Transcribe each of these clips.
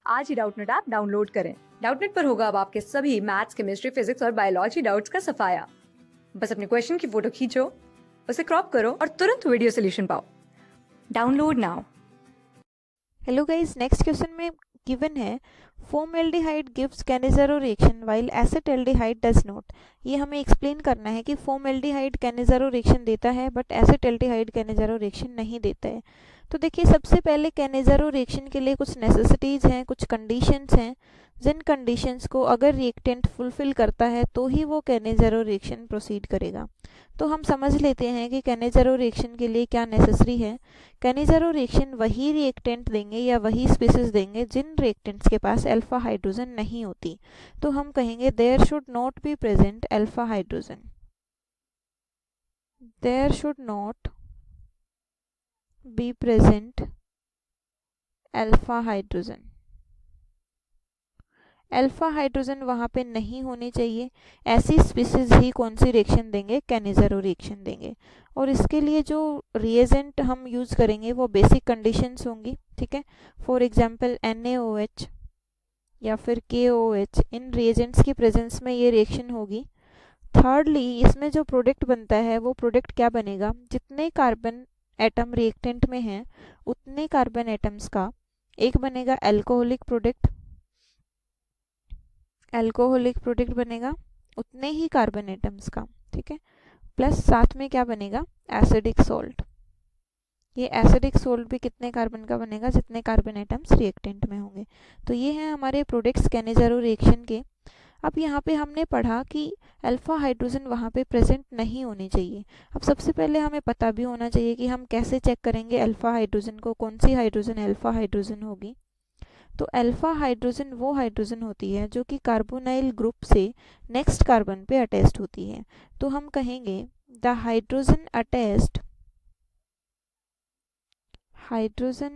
आज ही Doubtnut app download करें। Doubtnut पर होगा अब आपके सभी मैथ्स, केमिस्ट्री, फिजिक्स और बायोलॉजी डाउट्स का सफाया। बस अपने क्वेश्चन की फोटो खींचो, उसे क्रॉप करो और तुरंत वीडियो सोल्यूशन पाओ। Download now. Hello guys, next question में गिवन है formaldehyde gives Cannizzaro reaction while acetaldehyde does not. ये हमें एक्सप्लेन करना है कि फॉर्मल्डिहाइड कैनिज़ारो रिएक्शन देता है बट एसिटाल्डिहाइड कैनिज़ारो रिएक्शन नहीं देता है। तो देखिए, सबसे पहले कैनिज़ारो रिएक्शन के लिए कुछ नेसेसिटीज़ हैं, कुछ कंडीशंस हैं, जिन कंडीशंस को अगर रिएक्टेंट फुलफिल करता है तो ही वो कैनिज़ारो रिएक्शन प्रोसीड करेगा। तो हम समझ लेते हैं कि कैनिज़ारो रिएक्शन के लिए क्या नेसेसरी है। कैनिज़ारो रिएक्शन वही रिएक्टेंट देंगे या वही स्पीसीज देंगे जिन रिएक्टेंट्स के पास अल्फा हाइड्रोजन नहीं होती। तो हम कहेंगे there should not be present alpha hydrogen, there should not be present alpha hydrogen. Alpha hydrogen वहाँ पे नहीं होनी चाहिए। ऐसी स्पीसीज ही कौन सी रिएक्शन देंगे? कैनिज़ारो रिएक्शन देंगे। और इसके लिए जो रिएजेंट हम यूज़ करेंगे वो बेसिक कंडीशंस होंगी, ठीक है। फॉर एग्जांपल NaOH या फिर KOH, इन रिएजेंट्स की प्रेजेंस में ये रिएक्शन होगी। थर्डली, इसमें जो प्रोडक्ट बनता है वो प्रोडक्ट क्या बनेगा? जितने कार्बन एटम रिएक्टेंट में हैं उतने कार्बन एटम्स का एक बनेगा अल्कोहलिक प्रोडक्ट, अल्कोहलिक प्रोडक्ट बनेगा उतने ही कार्बन एटम्स का, ठीक है। प्लस साथ में क्या बनेगा? Acidic salt. ये एसिडिक सॉल्ट भी कितने कार्बन का बनेगा? जितने कार्बन एटम्स रिएक्टेंट में होंगे। तो ये हैं हमारे प्रोडक्ट्स कैनिज़ारो रिएक्शन के। अब यहाँ पे हमने पढ़ा कि अल्फा हाइड्रोजन वहाँ पे प्रेजेंट नहीं होनी चाहिए। अब सबसे पहले हमें पता भी होना चाहिए कि हम कैसे चेक करेंगे अल्फा हाइड्रोजन को, कौन सी हाइड्रोजन अल्फा हाइड्रोजन होगी। तो अल्फा हाइड्रोजन वो हाइड्रोजन होती है जो कि कार्बोनाइल ग्रुप से नेक्स्ट कार्बन पे अटैच्ड होती है। तो हम कहेंगे the hydrogen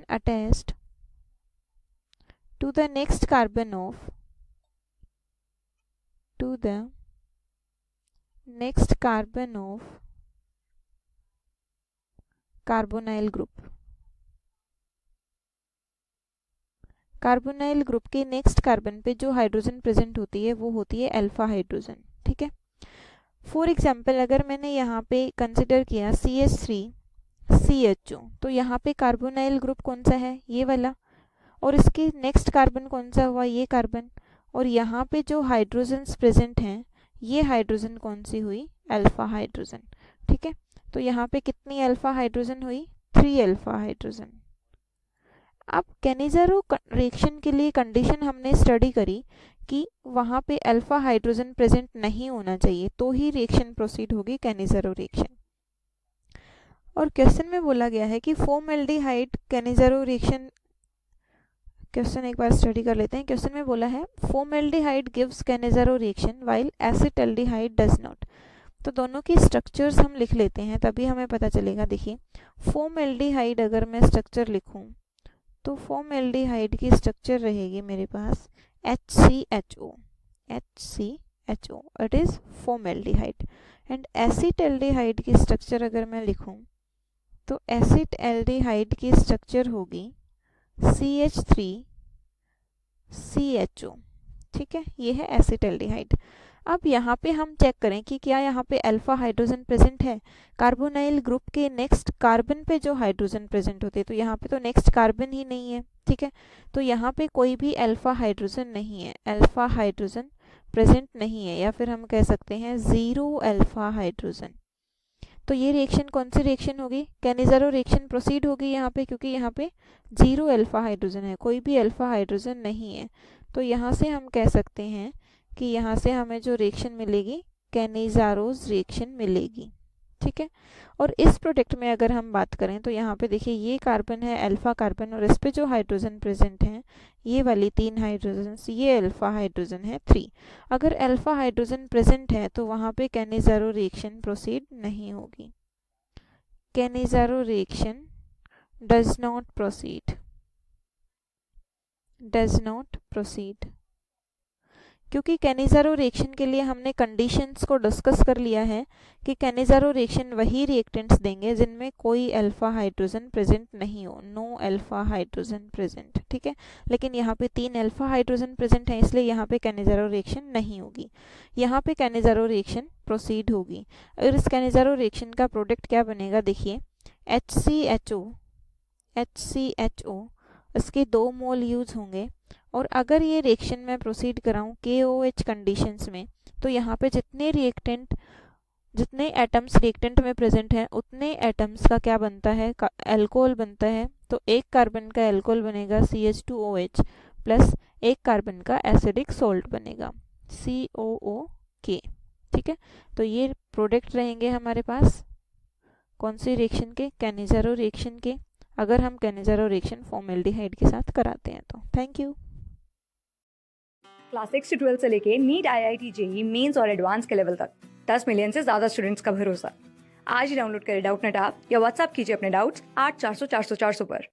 attached to the next carbon of carbonyl group. Carbonyl group के नेक्स्ट कार्बन पे जो हाइड्रोजन प्रेजेंट होती है वो होती है अल्फा हाइड्रोजन, ठीक है। फॉर एग्जाम्पल, अगर मैंने यहाँ पे कंसिडर किया CH3CHO, तो यहाँ पे कार्बोनाइल ग्रुप कौन सा है? ये वाला। और इसके नेक्स्ट कार्बन कौन सा हुआ? ये कार्बन। और यहाँ पे जो हाइड्रोजन्स प्रेजेंट हैं ये हाइड्रोजन कौन सी हुई? अल्फा हाइड्रोजन, ठीक है। तो यहाँ पे कितनी अल्फा हाइड्रोजन हुई? 3 अल्फा हाइड्रोजन। अब कैनिज़ारो रिएक्शन के लिए कंडीशन हमने स्टडी करी कि वहाँ पे अल्फा हाइड्रोजन प्रेजेंट नहीं होना चाहिए तो ही रिएक्शन प्रोसीड होगी कैनिज़ारो रिएक्शन। और क्वेश्चन में बोला गया है कि फॉर्मल्डिहाइड कैनिज़ारो रिएक्शन, क्वेश्चन एक बार स्टडी कर लेते हैं। क्वेश्चन में बोला है formaldehyde gives Cannizzaro reaction while acetaldehyde does not. तो दोनों की स्ट्रक्चर्स हम लिख लेते हैं तभी हमें पता चलेगा। देखिए, फॉर्मल्डिहाइड अगर मैं स्ट्रक्चर लिखूं तो फॉर्मल्डिहाइड की स्ट्रक्चर रहेगी मेरे पास HCHO, it is formaldehyde. And acetaldehyde की स्ट्रक्चर अगर मैं लिखूं तो एसिटाल्डिहाइड की स्ट्रक्चर होगी CH3CHO, ठीक है। ये है एसिटाल्डिहाइड। अब यहाँ पे हम चेक करें कि क्या यहाँ पे अल्फा हाइड्रोजन प्रेजेंट है। कार्बोनाइल ग्रुप के नेक्स्ट कार्बन पे जो हाइड्रोजन प्रेजेंट होते हैं, तो यहाँ पे तो नेक्स्ट कार्बन ही नहीं है, ठीक है। तो यहाँ पे कोई भी अल्फा हाइड्रोजन नहीं है, अल्फा हाइड्रोजन प्रेजेंट नहीं है, या फिर हम कह सकते हैं 0 अल्फा हाइड्रोजन। तो ये रिएक्शन कौन सी रिएक्शन होगी? कैनिज़ारो रिएक्शन प्रोसीड होगी यहाँ पे, क्योंकि यहाँ पे 0 अल्फा हाइड्रोजन है, कोई भी अल्फा हाइड्रोजन नहीं है। तो यहाँ से हम कह सकते हैं कि यहाँ से हमें जो रिएक्शन मिलेगी कैनिज़ारोज रिएक्शन मिलेगी, ठीक है। और इस प्रोडक्ट में अगर हम बात करें तो यहाँ पे देखिए ये कार्बन है अल्फा कार्बन, और इस पे जो हाइड्रोजन प्रेजेंट हैं ये वाली 3 हाइड्रोजन, ये अल्फा हाइड्रोजन है 3। अगर अल्फा हाइड्रोजन प्रेजेंट है तो वहाँ पे कैनिज़ारो रिएक्शन प्रोसीड नहीं होगी। Cannizzaro reaction does not proceed. क्योंकि कैनिज़ारो रिएक्शन के लिए हमने कंडीशंस को डिस्कस कर लिया है कि कैनिज़ारो रिएक्शन वही रिएक्टेंट्स देंगे जिनमें कोई अल्फा हाइड्रोजन प्रेजेंट नहीं हो, नो अल्फा हाइड्रोजन प्रेजेंट, ठीक है। लेकिन यहाँ पे 3 अल्फा हाइड्रोजन प्रेजेंट है, इसलिए यहाँ पे कैनिज़ारो रिएक्शन नहीं होगी। यहाँ पे कैनिज़ारो रिएक्शन प्रोसीड होगी और इस कैनिज़ारो रिएक्शन का प्रोडक्ट क्या बनेगा, देखिए HCHO, इसके 2 मोल यूज होंगे। और अगर ये रिएक्शन मैं प्रोसीड कराऊं KOH कंडीशंस में, तो यहाँ पे जितने एटम्स रिएक्टेंट में प्रेजेंट हैं उतने एटम्स का क्या बनता है, अल्कोहल बनता है। तो एक कार्बन का अल्कोहल बनेगा CH2OH प्लस एक कार्बन का एसिडिक सोल्ट बनेगा COOK, ठीक है। तो ये प्रोडक्ट रहेंगे हमारे पास कौन सी रिएक्शन के, कैनिज़ारो रिएक्शन के, अगर हम कैनिज़ारो रिएक्शन फॉर्मेल्डिहाइड के साथ कराते हैं तो। Thank you. क्लास 6 से 12 से लेके नीट, IIT, JEE मेंस और एडवांस के लेवल तक 10 मिलियन से ज्यादा स्टूडेंट्स का भरोसा। आज ही डाउनलोड करें डाउटनेट ऐप या व्हाट्सएप कीजिए अपने डाउट्स 8400 400 400 पर।